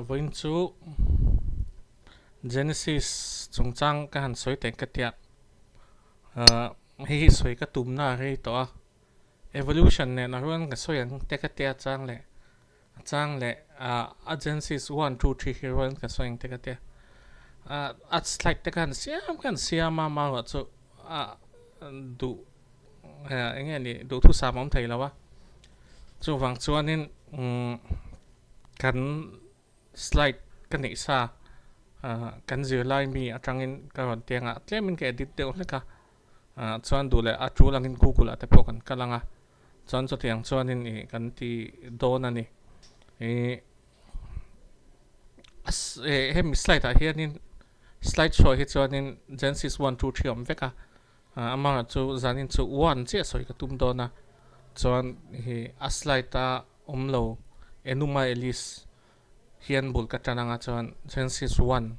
Với chú Genesis chúng trang cái hàn soi tên cái tiệt hi soi cái tùm na hi to evolution này nó luôn cái soi ang tên cái tiệt trang lệ Genesis 1 2 3 hi luôn cái soi ang tên cái tiệt at slide tên kan siam mà rồi chú đủ anh em đi đủ thu sa mong thấy là wa chú vang chú anh kan slide kan ni sa kan zir lai mi atangin karon tianga tlemin ke edit te onleka chuan dule a thu langin google ate pawh kan kalanga chuan chu tiang chuanin I kan ti dawn ani hem slide a hianin slide show hi chuanin Genesis 1 2 3 om veka ama chu zanin chu 1 che soi ka tum dawna chuan hi a slide ta omlo enuma elis hian bul ka tananga chuan Genesis 1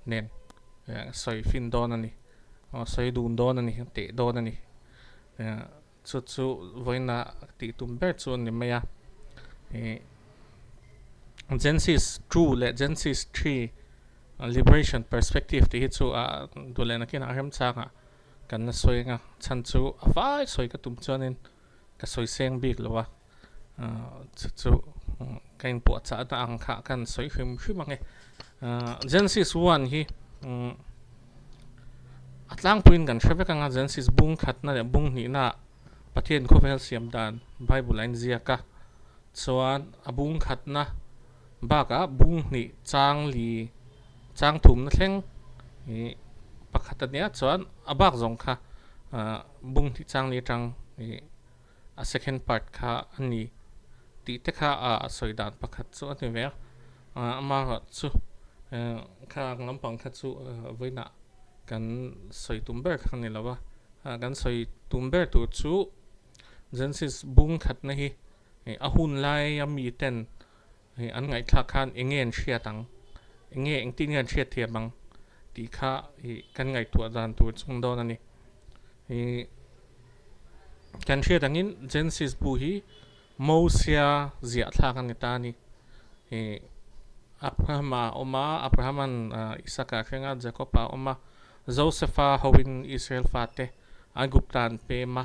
nen soi fin dawn ani soi dun dawn ani te dawn ani chu voina ti tum ber chu ni maya Genesis 2 le Genesis 3 liberation perspective ti hi chu dule na kin ahem changa kan na soi nga chan chu avai soi ka tum chuanin ka soi seng bik lowa chu kain po cha ta ang kha kan soi hrim hrimange Genesis 1 hi atlang puin kan hrewe ka nga Genesis bung khat na le bung ni na pathian kho vel siam dan Bible line zia ka chuan abung khat na baka bung ni chang li chang thum na thleng pakhat ania chuan abak zong kha bung ti chang li tang a second part kha ani ti te kha soi dan pakhat chu ani ve ama chu kha nglampang kha chu voina kan soi tumber khan ni lawa kan soi tumber tu chu Genesis bung khat na hi ahun lai ami ten an ngai kha khan engen thria tang enge engtin ngan thria thia bang ti kha kan ngai tu dan tu chung don ani kan thria tangin Genesis bu hi Mosia zia thla kan ta ni Abraham an Isaka khenga Jacob oma Josepha howin Israel fate aguptan pe ma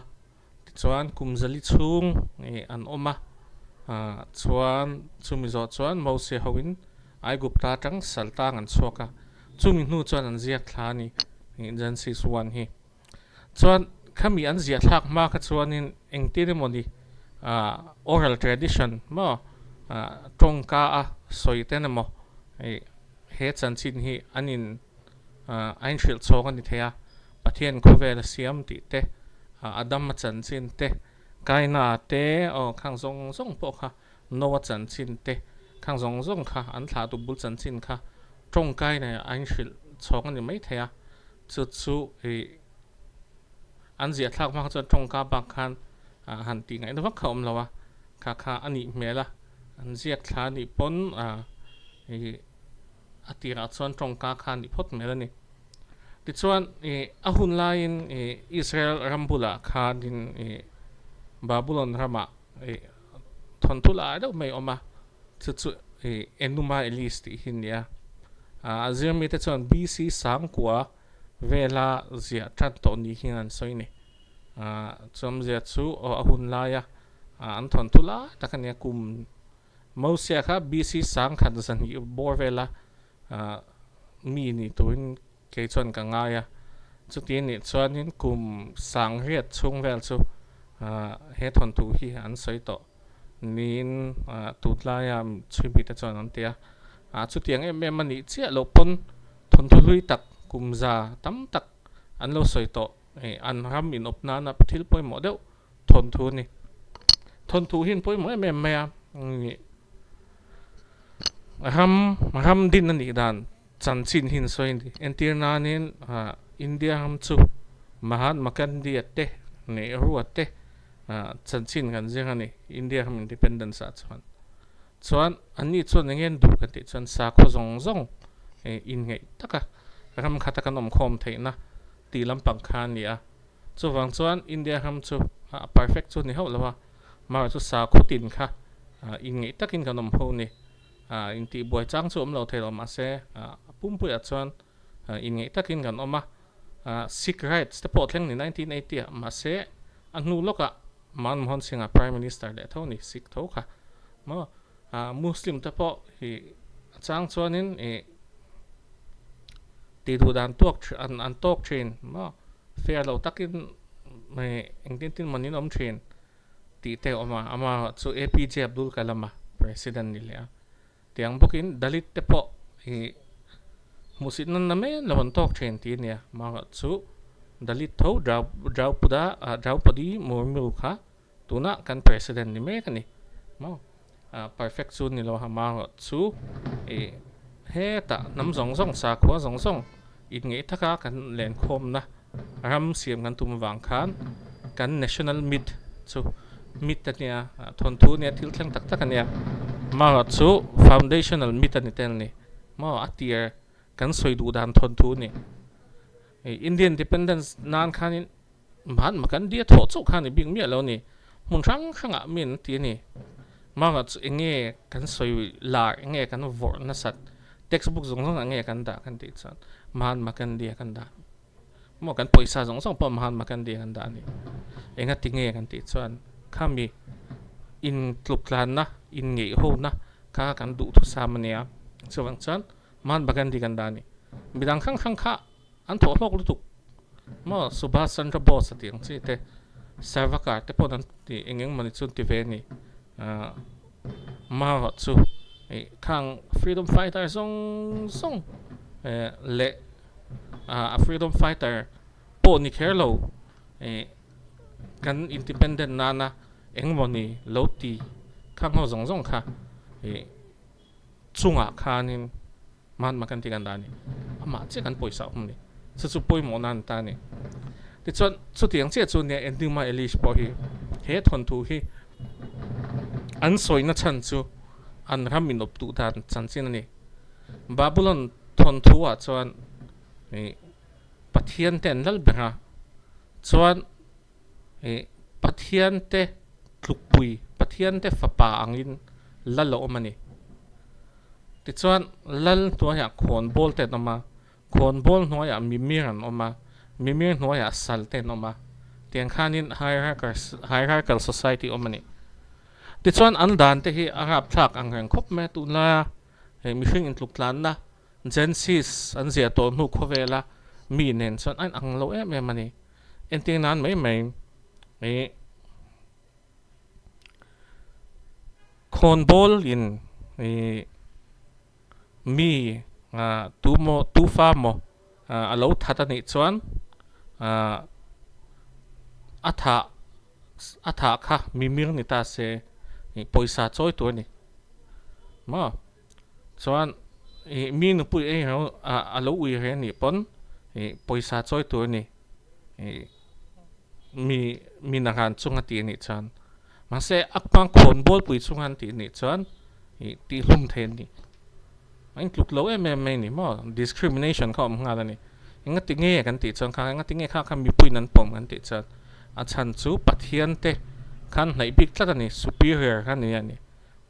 chuan kumzali chung an oma chuan chumizo chuan Mose howin agupta tang saltang an choka chumi nu chuan an ziak thla ni Genesis 1 hi chuan khami an zia thlak ma kha chuanin engtiremoni oral tradition mo tongka a soiten mo he chanchin hi anin ein thil chawng ani thea pathian khovel siam ti te adam chanchin te kaina te khang zong po kha nowa chanchin te khang zong kha an thla tu bul chanchin kha tongkai ne ein thil chawng ani mai thea chu an zia thlak ma chuan tongka ba khan han ti ngai nawak khom lawa kha ani mela an ziak thla ni pon atira chuan tongka khan ni phot melani ti chuan ahun lain Israel rambula kha din Babylon rama thontula do mai oma chu enuma elis ti hinia azirmi te chuan BC sangkwa vela zia than to ni hinan soini chom zia chu ahun laya an thontula takania kum Mosia kha BC sang khan zan hi borvela mi ni tuin ke chuan ka ngaya chu ti ni chuanin kum sang riat chung vel chu he thon tu hi an soi to nin tutlaya chhibi ta chuan an tia chu tiang em ani chia lo pon thon tu hlui tak kumza tam tak an lo soi to an ram in opna na thil poi mo deuh thon thu hin poi mo em me ram din ani dan chanchin hin soin di entir nanin India ham chu Mahatma Gandhi ate Nehru ate chanchin kan jengani India ham independence a chuan ani chuan ngen du ka ti chuan sa kho zong in ngei taka ram khata kan om khom theina ti lampang khan nia chu wang chuan India ham chu perfect chu ni ho lawa ma chu sa kho tin kha in ngei takin kan om ho ni in ti buai chang chu lo thelo ma se pumpu ya chuan in nge takin kan oma Sikh rights te po thleng ni 1980 ma se anu loka Manmohan Singh prime minister le thoni Sikh tho kha mo Muslim te po hi chang chuanin ti du dan tok an tok thin mo fair lo takin engtin manin thin ti te ama chu APJ Abdul Kalam president ni le tiang bukin dalit te po hi musit nan na me lon tok thin ti nia ma chu dalit tho Draupadi Murmu kha tuna kan president ni me kani mo perfect chu ni lo ha ma chu he ta nam zong zong sa khwa zong zong in nge thaka kan len khom na ram siam kan tum wang khan kan national mid chu mid ta nia thon thu nia thil thlang tak tak ania ma chu foundational mid ani tel ni ma atier kan soi du dan thon thu ni Indian independence nan khanin man makan dia tho chu khan bing mi lo ni mun rang khanga min ti ni ma chu enge kan soi la enge kan vor na sat textbook zong zong enge kan da kan ti chan man makan dia kan da mo kan poisa zong zong pa man makan dia kan da ni enga tinge kan ti chuan khami in tluklan na in nge ho na ka kan du thu samania chuwang chan man makan di kan da ni midang khang khang kha an tho hlok lu tu mo Subhash Chandra Bose tiang chi te Sarvakar te pon an ti engeng mani chun ti ve ni ma chu khang freedom fighter song le a freedom fighter po ni kherlo kan independent nana engmoni loti khang ho zong kha chunga khanin man makan ti kan dani ama che kan poisa ni chu poi mo nan ta ni ti chon chu tiang che chu ne ending ma elish po hi he thon thu hi an soi na chan chu an ramin op tu dan chan chin ni Babylon thon thu a chuan pathian ten lal bera chuan pathian te tlukpui pathian te fapa angin lalo mani ti chuan lal to ya khon bol te noma khon bol no ya mimiran oma mimir no ya sal te noma tiang khanin hierarchical society omani ti chuan an dan te hi arab thak angreng khop me tu la mihring in tluklan na Genesis an zia to nu khovela mi nen chuan an anglo em mani enting nan mai khon bol in mi tu fa mo alo thata ni chuan atha kha mimir ni ta se poisa choi tu ni ma chuan mi nu pui alo ui he ni pon poisa choi tu ni mi na han chunga ti ni chan ma se akpang khon bol pui chungan ti ni chuan ti hlum then ni anh lục lâu em ni mo discrimination ko nga la ni inga tinge kan ti chang kha inga tinge kha kha mi pui nan pom kan ti chan a chan chu pathian te khan nei big tla ni superior kan ni ani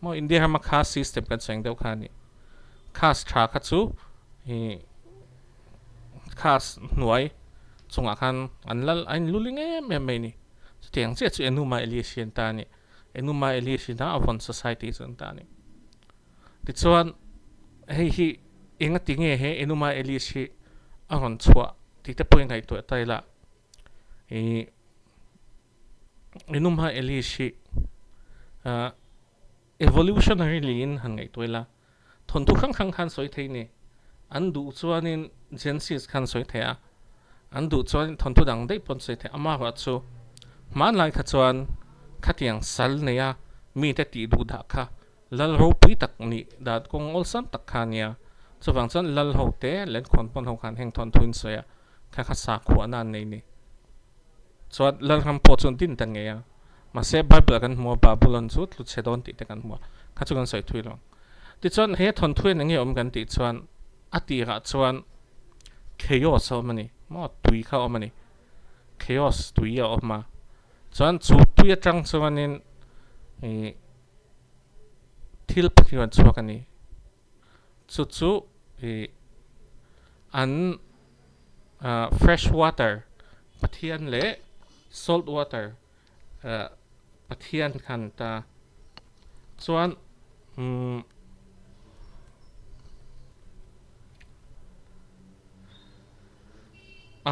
mo India ma caste system kan chang deu kha ni caste tha kha chu caste nuai chunga khan anlal an luling em ni tiang che chu enuma elision ta ni enuma elision ta avon society chun ta ni ti chuan hi inga tinge he enuma elishi aron chua ti te point ngai to taila enuma elishi evolutionary lin hangai toila thon tu khang khan soi theini an du chuanin Genesis khan soi thea an du chuan thon tu dang dei pon soi the ama wa chu man lai kha chuan khatiang sal neya mi te ti du da kha lal ho pui tak ni dat kong ol sam tak khania chuwang chan lal ho te len khon pon ho khan heng thon thuin soya kha kha sa khu anan nei ni chuan lal ram po chun tin tan nge ya ma se bible kan mo Babylon chu tlu chedon ti te kan mo kha chu kan soi thui lo ti chuan he thon thuin nge kan ti chuan ati ra chuan chaos so mani mo tui kha omani chaos tui ya oma chuan chu tui atang chuanin thil pakhiwan chuak ani chu an fresh water pathian le salt water pathian khan ta chuan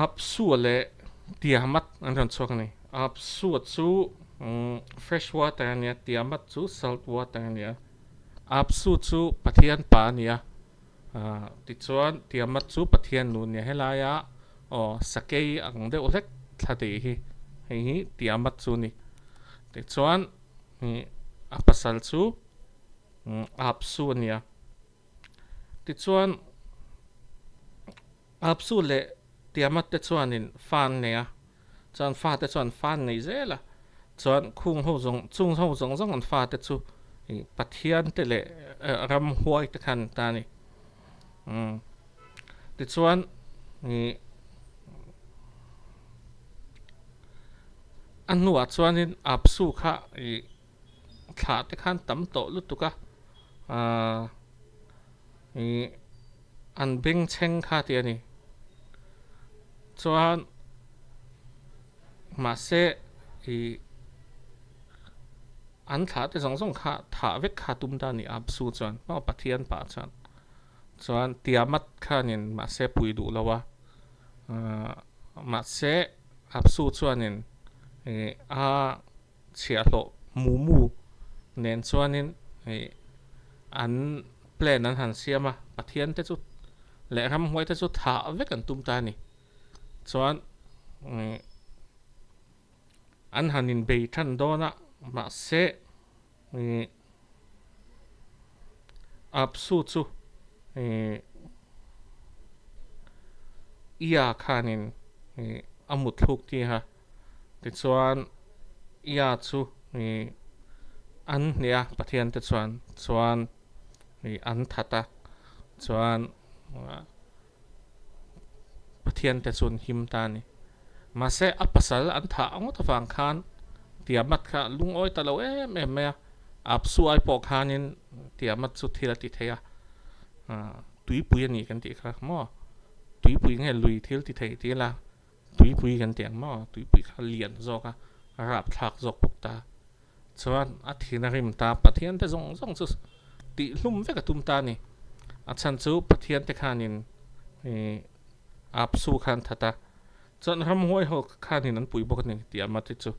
apsu le tiamat an ran chok ni apsu chu fresh water ania tiamat chu salt water ania apsu chu pathian pa ania ti chuan tiamat chu pathian nu nia helaya o sakei ang de olek thade hi tiamat chu ni ti chuan apasal chu apsu ania ti chuan apsu le tiamat te chuanin fan nia chuan fa te chuan fan nei zela chuan khung ho zong chung ho zong an fa te chu pathian te le ram huai te khan ta ni ti chuan an nuwa chuanin apsu kha thla te khan tam to lutuka an bing cheng kha ti ani chuan ma se an thla te zong kha tha vek kha tum ta ni apsu chuan ma pathian pa chuan tiamat khanin ma se pui du lawa ma se apsu chuanin a chia hlo mu nen chuanin an plan an han siama pathian te chu le ram huai te chu tha vek an tum ta ni chuan an hanin bei than dona ma se apsu chu ia khanin amut thuk ti ha ti chuan ia chu an nia pathian te chuan an thata chuan pathian te chun him ta ni ma se apasal an tha angot awang khan tiamat kha lungoi talo em apsu ai po khanin tiamat chu thila ti theya tui pui ani kan ti kha mo tui pui nge lui thil ti thei ti la tui pui kan tiang mo tui pui kha lian zoka rap thak zok pok ta chuan a thina rim ta pathian te zong chu ti hlum veka tum ta ni a chan chu pathian te khanin apsu khan thata chuan ram huai ho khanin an pui bok ni tiamat te chu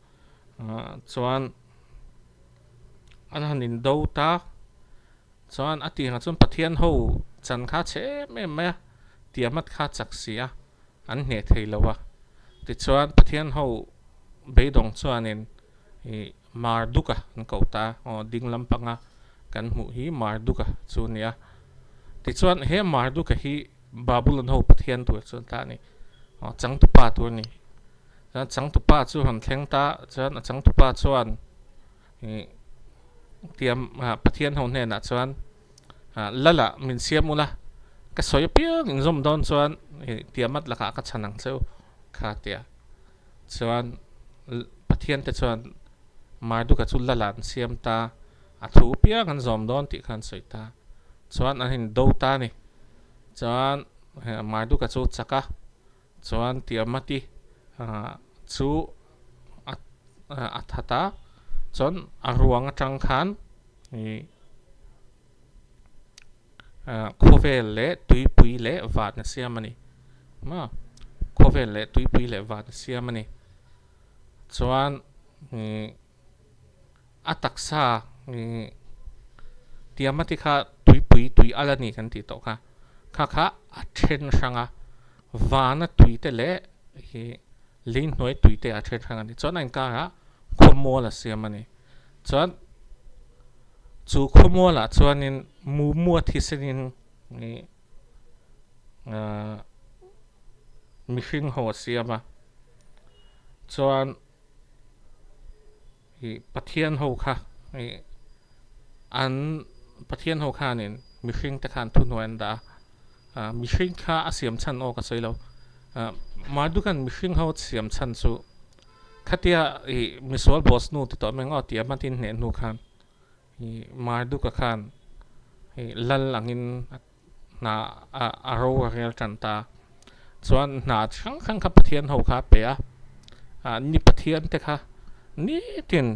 chuan an hanin do ta chuan a ti nga chuan pathian ho chan kha che me tiamat kha chak sia an hne thei lawa ti chuan pathian ho beidong chuanin marduka an kauta ding lampanga kan mu hi marduka chu nia ti chuan he marduka hi babulon ho pathian tu chuan ta ni chang tu pa tu ni chang tu pa chu han thleng ta chuan chang tu pa chuan tiam pathian ho hne na chuan lala min siamula ka soy piang in zom don chuan tiamat laka ka chanang cheu kha tia chuan pathian te chuan mardu ka chu lalan siam ta a thu piang an zom don ti khan soi ta chuan an hin do ta ni chuan mardu ka chu chaka chuan tiamati chu athata chuan aruang atang khan khovel le tuipui le vat na siamani ma khovel le tuipui le vat na siamani chuan ataksa tiamati kha tuipui tui alani kan ti to kha a then sanga vana tuite le hi lein noi tuite a then sanga ni chuan an ka khomola siamani chuan chu khomola chuanin mu thisenin mihring ho siama chuan pathian ho kha an pathian ho khanin mihring te khan thu noan da mihring kha asiam chan o ka soilo mardukan mihring ho siam chan chu khatia misol boss nu ti to mengo ti amatin ne nu khan marduka khan lal angin na aro rel chanta chuan na chang kha pathian ho kha pe a ni pathian te kha ni tin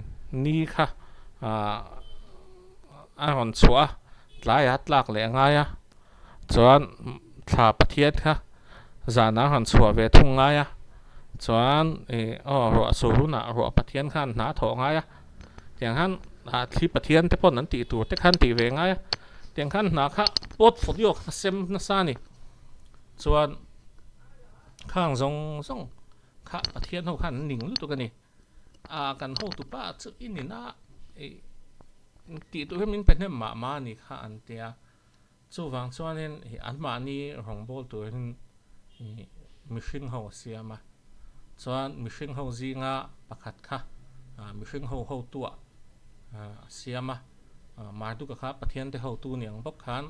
ni kha a hon chua tlai tlak le ngaya chuan thla pathian kha zana hon chua ve thung ngaya chuan ro so runa ro pathian khan na tho ngaya tiang han thi pathian te pon an ti tur te khan ti ve ngaya tiang khan na kha pot folio sem na sa ni chuan khang zong kha pathian ho khan ning lu tu ka ni kan ho tu pa chu in na ti tu min pen ma ni kha an tia chu wang chuan in an ma ni rong bol tu in mi hring ho siama chuan mi hring ho zinga pakhat kha mi hring ho tua siama mar tu ka kha pathian te ho tu niang bok khan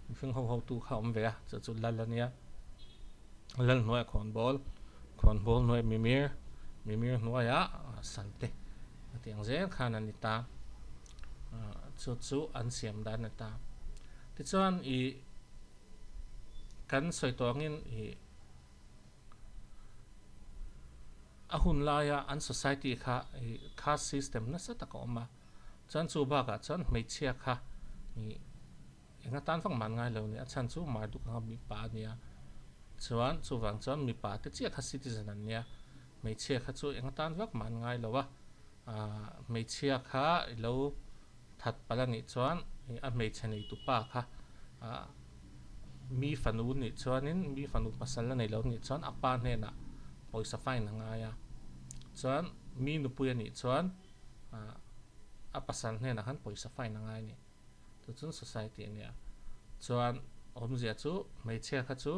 mi hring ho tu kha om ve chu lalania lal noi khon bol noi mimir noya sante tiang zel khan anita chu an siam dan ta ti chuan kan soi tongin a hun laia an society kha caste system na sa taka oma chan chu ba ka chan mei chia kha enga tan fang man ngai lo ni a chan chu mar du ka mi pa nia chuan chu wang chuan mi pa te chia kha citizen an nia mei chia kha chu enga tan vak man ngai lo wa mei chia kha lo that palani chuan a mei chani tu pa kha mi fanu ni chuanin mi fanu pasal la nei lo ni chuan apa hne na poisa fine na nga ya chuan mi nu pu ni chuan a pasal hne na han poisa fine na nga ni tu chun society ania chuan om zia chu mei chia kha chu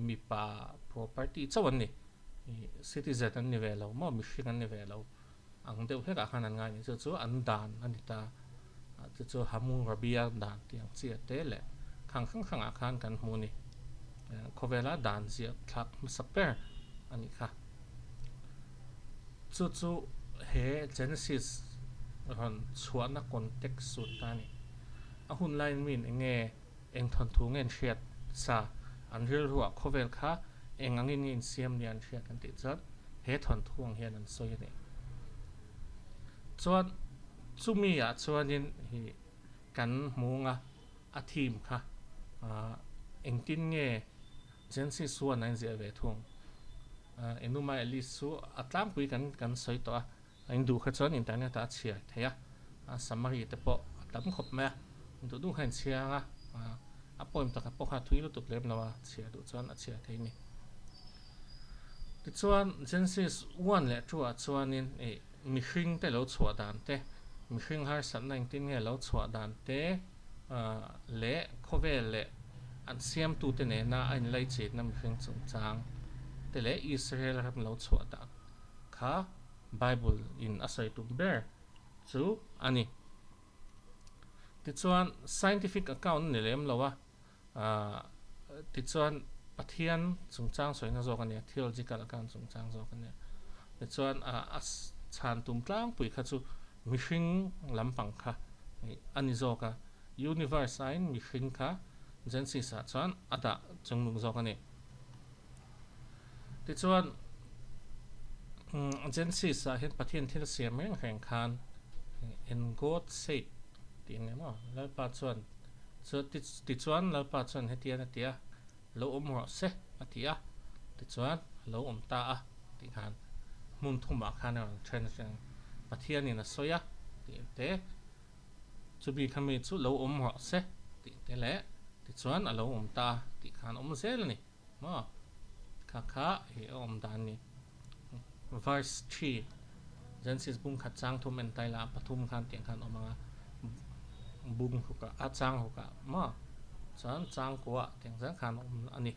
mi pa property chawan ni citizen an ni ve lo mo mi hring an ni ve lo ang deuh he ka khan an nga ni chu an dan anita chu hamu rabia dan tiang chia te le khang a khan kan mu ni khovela dan zia thak saper ani kha chu he genesis ron chuana context su ta ni a hun line min enge eng thon thu ngen hriat sa an ril ruwa khovel kha engangin in siam lian hriat kan ti chat he thon thuang hian an soi ni chuan chumi a chuanin hi kan munga a thim kha engtin nge genesis suan nain zia ve thung enuma at least su atlang pui kan soi to in du kha chuan internet a chia theya summary te po tam khop ma du du khan chia nga a poem ta ka po kha thui lu tu klem lawa chia du chuan a chia thei ni ti chuan genesis 1 le 2 chuan in mi hring te lo chua dan te mi hring har san 19 nge lo chua dan te le khovel le an siam tu te ne na an lai che na mi hring chung chang te le Israel ram lo chua dan kha Bible in asai tu ber chu ani ti chuan scientific account ne lem lawa ti chuan pathian chung chang soina zo kan ya theological account chung chang zo kan ya ti chuan chan tum tlang pui kha chu mi hring lampang kha ani zo ka universe in mi hring kha genesis a chuan ata chungnung zo kan ni ti chuan genesis a hen pathian thil siam reng reng khan and God said ti nge mo la pa chuan so ti chuan la pa chuan hetia lo ro se atia ti chuan lo ta a ti khan mun thuma khan an transition pathian in a soya ti te chu bi khami chu lo ro se ti te le ti chuan a lo ta ti khan zel ni mo kha he dan ni verse 3 Genesis bung khat chang thum en taila pathum khan tiang khan omanga bung huka a chang huka ma chan chang kwa tiang zang khan ani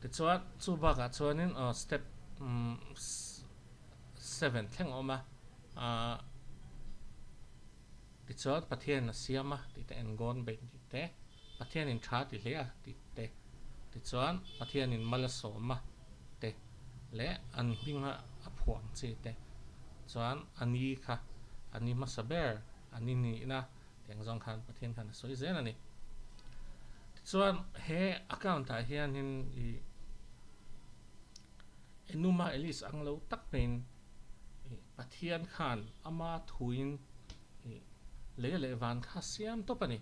ti chuan chu ba ka chuanin step 7 thleng oma ti chuan pathian na siama ti te en gon be ti te pathian in tha ti hle a ti te ti chuan pathian in malasoma te le an hinga a phuang chi te chuan ani kha ani masaber ani ni na tiang zong khan pathian khan soi zen ani ส่วนเฮaccountตาเฮียนินenuma elis ang lo tak pen pathian khan ama thuin le le van kha siam to pani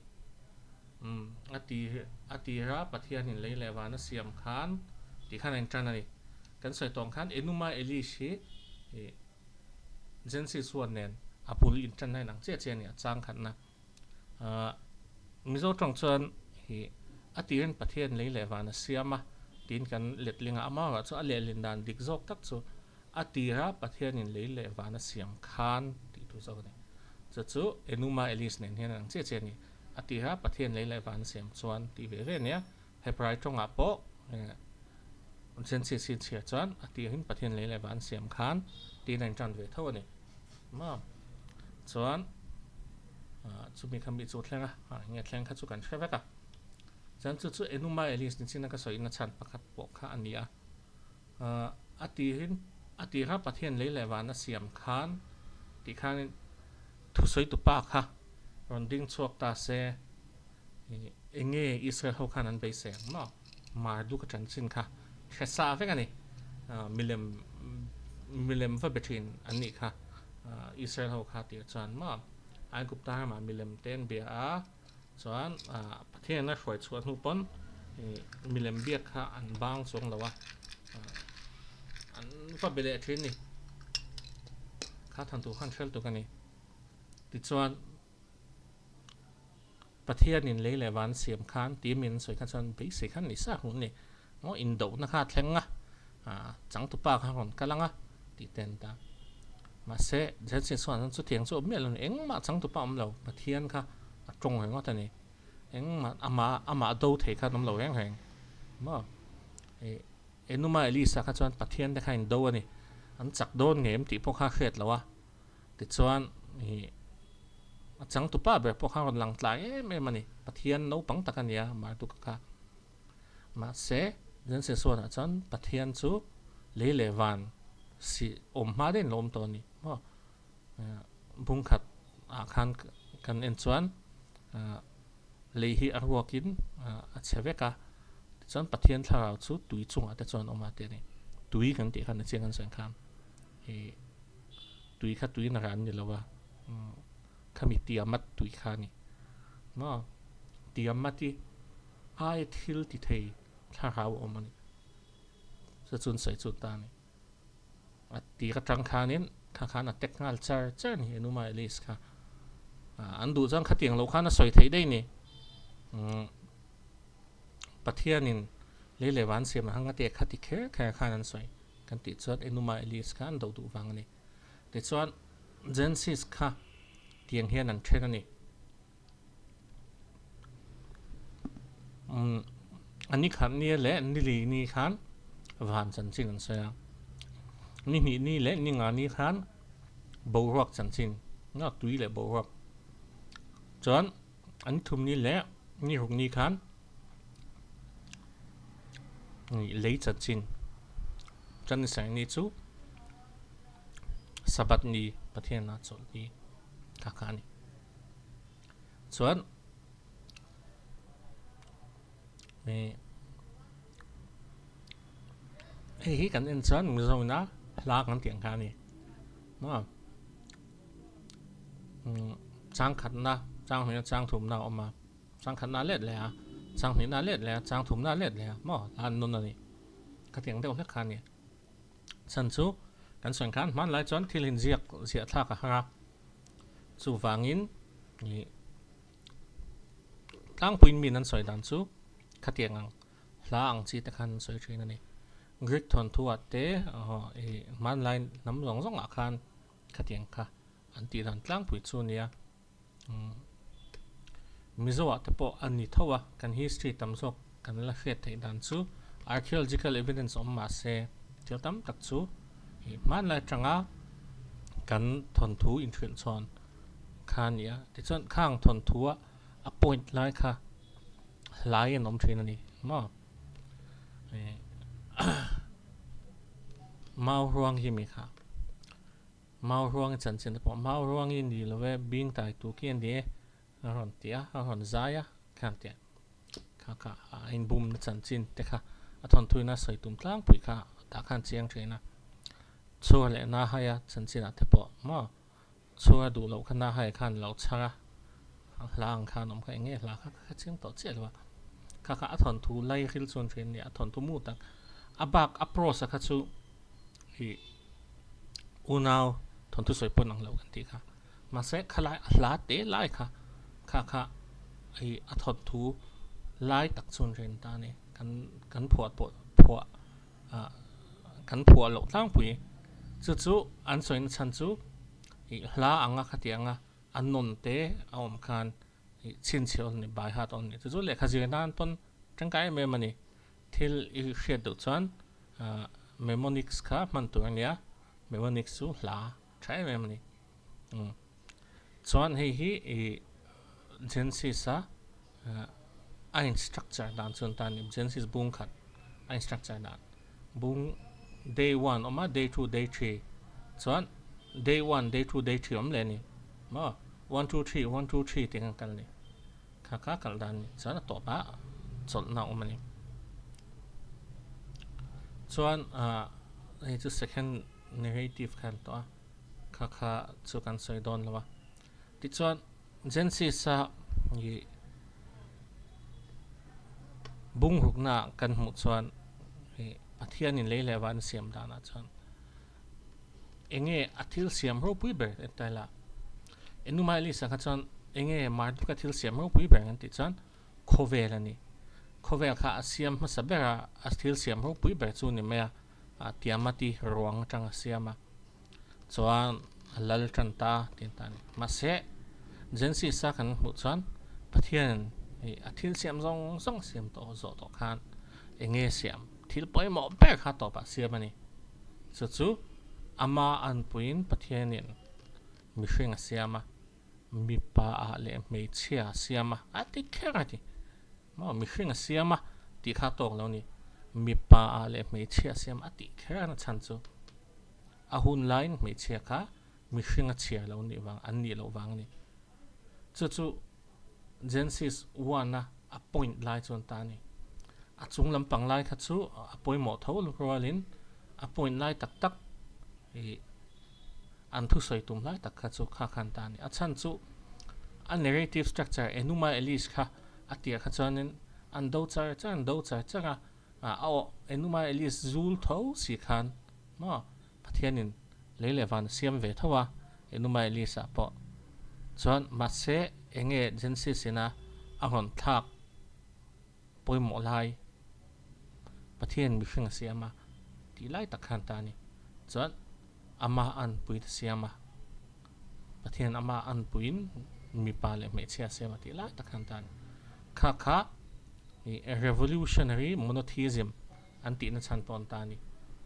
ati ra pathian in le le van siam khan ti khan en tran ani kan soi tong khan enuma elis hi gen si suan nen apul in tran nai nang che che ni chang khan na mizo tong chuan hi atirin pathian le le van siama tin kan let linga ama wa chu ale lin dan dik zok tak chu atira pathian in le le van siam khan ti tu zo ne chu enuma elis nen hian ang che che ni atira pathian le le van siam chuan ti ve ve ne hebrai tonga po chen si si chia chuan atirin pathian le le van siam khan ti nan chan ve tho ni ma chuan chu mi kham bi chu thlenga nge thleng kha chu kan threwa ka chan chu enuma elis ni china ka soi na chan pakhat po kha ania atira pathian le le wana siam khan ti khan thu soi tu pa kha ron ding chuak ta se enge israel ho khan an be se no mar du ka chan chin kha khesa ve ka ni milem va between ani kha israel ho kha ti chan ma ai gup ta ma milem ten bia a chuan pathian na hruai chuan hu pon milem biak kha an bang chong lawa an va bele thin ni kha than tu khan thel tu ka ni ti chuan pathian in le le van siam khan ti min soi kha chuan be se khan ni sa hun ni ngo in do na kha thlenga chang tu pa kha hon kalanga ti ten ta ma se jen sin chuan chu thiang chu mel eng ma chang tu pa om lo pathian kha atong he ngo ta ni eng ma ama do the kha nom lo heng heng ma enuma elisa kha chuan pathian de kha in do ani an chak don ngem ti po kha khet lawa ti chuan hi chang tu pa ber po kha ron lang tlai me mani pathian no pang takania mar tu kha ma se jen se so na chuan pathian chu le le van si om ma den lom to ni ma bung khat khan kan en chuan lei hi arwakin a cheveka chuan pathian thlarau chu tui chunga te chuan oma te ni tui kan ti khan cheng an sang khan he tui kha tui na ran ni lawa khami tiamat tui kha ni ma tiamati ai thil ti thei thlarau omani sa chun sai chu ta ni ati ka tang khanin kha khana tekngal char ni enuma elis kha an du jang khatiang lo khana soi thei dei ni pathianin le le wan siam hanga te khati khe khanan soi kan ti chuan enuma elis khan do du wang ni ti chuan genesis kha tiang hian an then ani ani khan ni le ni li ni khan van chan chin an soya ni le ni nga ni khan bo rock chan chin na tui le bo rock chuan an thum ni le ni huk ni khan ni lei chan chin chan sang ni chu sabat ni pathian na chol ni kha kha ni chuan hi kan en chuan mi zo na la kan tiang kha ni ma chang khat na chang hme chang thum na oma chang khat na let le a chang hme na let le chang thum na let le ma an nun ani ka tiang deuh hlek kha ni chan chu kan soi khan man lai chuan thil hin ziak zia thla ka ha chu wangin ni tlang puin min an soi dan chu khatiang ang hla ang chi te khan soi thin ani Greek thon thuwa te man line nam zong zong a khan khatiang kha an ti dan tlang pui chu nia mizowa te po ani thowa kan history tam zok kan la khet thei dan chu archaeological evidence om ma se til tam tak chu man lai tanga kan thon thu in thrin chon khan nia ti chon khang thon thuwa a point lai kha lai en om thrin ani ma mau ruang hi mi kha mau ruang chan chen po mau ruang in di lowe bing tai tu kian de ron tia ron zaya khan tia kha in boom na chan chin te kha a thon thui na soi tum tlang pui kha ta khan chiang thena chua le na haya chan china te po ma chua du lo khan na hai khan lo chara lang khan om kha nge la kha chiang to che lo kha a thon thu lai khil chon thlen ni a thon thu mu tak abak approach kha chu hi unau thon thu soi pon ang lo kan ti kha ma se khala hla te lai kha ai a thon thu lai tak chon ren ta ne kan phuat phua kan phua lo tlang pui chu an soin chan chu hi hla anga khatianga an non te om khan hi chin chhiol ni bai ha ton ni chu le kha jin nan ton tangkai me mani thil I shed do chan mnemonics kha man tu ania mnemonics chu hla thai me mani chuan hi Genesis a ein structure dan chun tan Genesis bung khat ein structure dan bung day 1 oma day 2 day 3 chuan day 1 day 2 day 3 om le ni ma 1 2 3 1 2 3 ting kal ni kha kal dan ni chuan to ba chol na om ni chuan ai chu second narrative khan to kha chu kan soi don lawa ti chuan Genesis a hi bung hukna kan mu chuan hi pathian in leile wan siam dana chuan enge athil siam ro pui ber taila enumai li sakha chuan enge mar ka thil siam ro pui ber an ti chuan khovel ani khovel kha asiam ma sabera athil siam ro pui ber chu ni me a tiamati ruang tang siama chuan lal tanta tin tan ma se Genesis sa kan mu chuan pathian athil siam zong siam to zo to khan enge siam thil poi mo ber kha to pa siam ani chu ama an puin pathianin mi hring siama mi pa a le me chia siama ati kherati ma mi hring siama ti kha tok lo ni mi pa a le me chia siam ati kherana chan chu a hun line me chia kha mi hring chia lo ni wang an ni lo wang ni chu Genesis 1 na a point lai chon ta ni a chung lampang lai kha chu a poi mo tho rolin a point lai tak an thu soi tum lai tak kha chu kha khan ta ni a chan chu a narrative structure enuma elis kha atia kha chanin an do char a enuma elis zul tho si khan ma pathianin leilewan siam ve thawa enuma elis a po chuan ma se enge Genesis ina angon thak poimo lai pathian mi hring siama ti lai takhan ta ni chuan ama an pui siama pathian ama an puin mi pa le me chia siama ti lai takhan ta ni kha a revolutionary monotheism anti na chan ton ta ni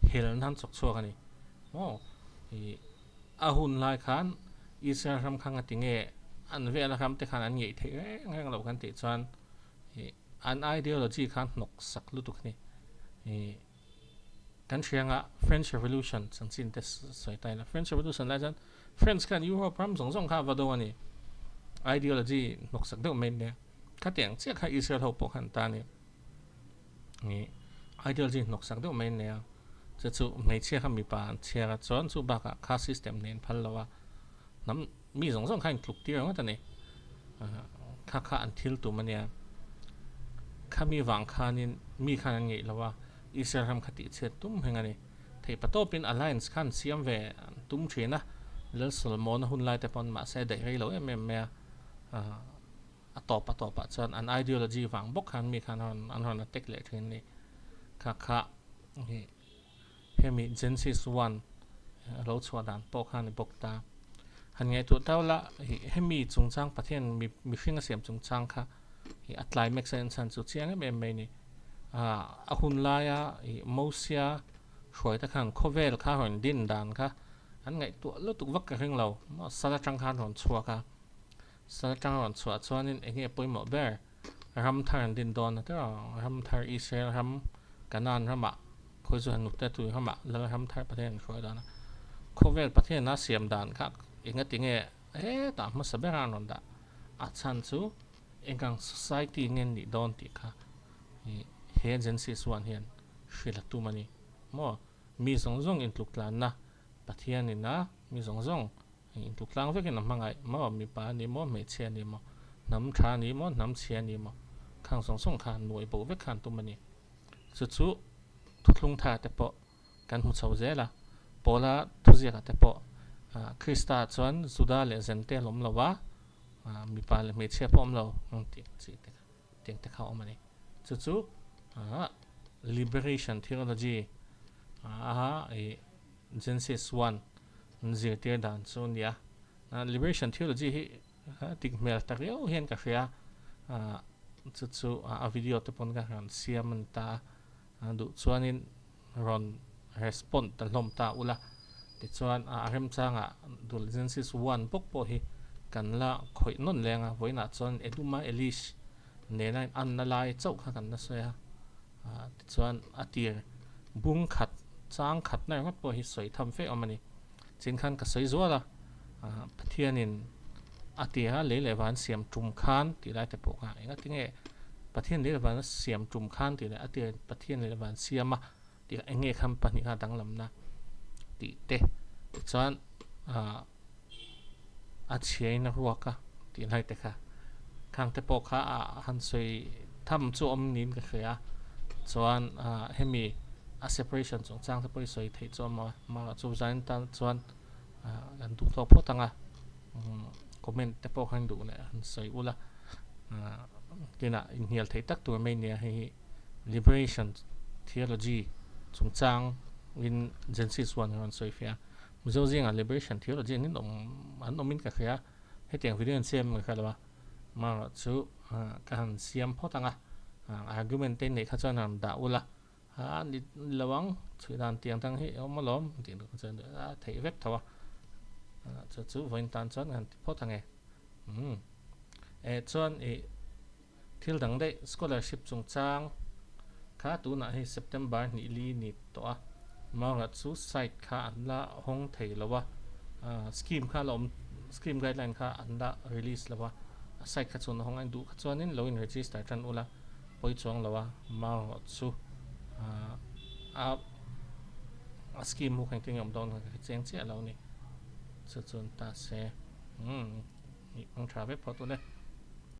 hel nan chok chok ani ahun lai khan Israel ram khang atinge an ve la ram te khan an ngei the ngang lo kan ti chuan an ideology khan nok sak lu tuk ni kan thianga French Revolution changchin te soi tai na French Revolution la jan French kan Europe ram zong kha vado ani ideology nok sak de men ne ka tiang che kha Israel ho po khan ta ni ideology nok sak de men ne chu mai che kha mi pa che ga chuan chu ba ka system nen phal lawa nam mi zong khan kluk ti rang ta ni kha an thil tu mania khami wang khanin mi khan ngei lawa Israel ram khati che tum hengani thei patopin alliance khan siam ve tum thina lel Solomon hun lai te pon ma se dei rei lo em me a topa chan an ideology wang bok khan mi khan an ron attack le thin ni kha hemi Genesis 1 lo chwa dan po khan bok ta han ngai tu tawla hemi chungchang pathian mi hringa siam chungchang kha hi atlai mek sen chan chu chiang em ni a hun laia mosia hroi ta khan khovel kha hon din dan kha an ngai tu lo tu vak ka hring lo sala tang khan hon chua ka sala tang hon chua chuanin enge poimo ber ram thar din don ta ram thar Israel ram kanan rama khoi chu hanu ta tu rama la ram thar pathian hroi dana khovel pathian na siam dan kha inga tinge ta ma sabera non da a chan chu engang society ngen ni don ti kha he Genesis 1 hian hrila tumani mo mi zong in tluklan na pathian in na mi zong in tluklang vekin mangai mo mi pa ni mo me che ni mo nam tha ni mo nam che ni mo khang song khan noi bo vek khan tumani chu thutlung tha te po kan hu chau zela pola thuzia ka te po Krista chuan Juda le Zente lom lawa mi pa le me che pom lo ti chi te kha omani chu liberation theology Genesis 1 nzir tir dan chun ya liberation theology hi tik mel takyo hian ka hria chu a video te pon ka ran siam ta du chuanin ron respond ta hlom ta ula ti chuan a rem changa dul Genesis 1 pok po hi kan la khoi non lenga voina chuan eduma elish nenain an na lai chau kha kan na soya ti chuan atir bung khat chang khat na ngot po hi soi tham fe omani chin khan ka soi zuala pathianin atia le lewan siam tum khan ti lai te po ka enga tinge pathian le lewan siam tum khan ti le atia pathian le lewan siama ti enge kham pani ka danglam na ti te chuan a chiai na ruaka ti lai te kha khang te po kha han soi tham chu om nin ka khia chuan hemi a separation chung chang te poi soi thei chu ma chu zain tan chuan an du tho pho tanga comment te po khang du ne an soi ula kina in hial thei tak tur mai ne hi liberation theology chung chang in Genesis 1 ron soi fia muzo zinga liberation theology nin an omin ka khia hetiang video sem ka lawa ma chu kan siam pho tanga argument te nei kha chuan an da ula ni lawang chuidan tiang tang hi omolom tin ko chen thei vek thawa chu voin tan chuan an pho tange chuan thil dang dei scholarship chung chang kha tu na hi September ni li ni to a ma chu site kha an la hong thei lawa scheme kha lom scheme guideline kha an la release lawa site kha chun hong an du kha chuanin lo in register tan ula poi chuang lawa ma chu a scheme hu khang ting yom don ka cheng che lo ni chu chun ta se ang tha ve photo le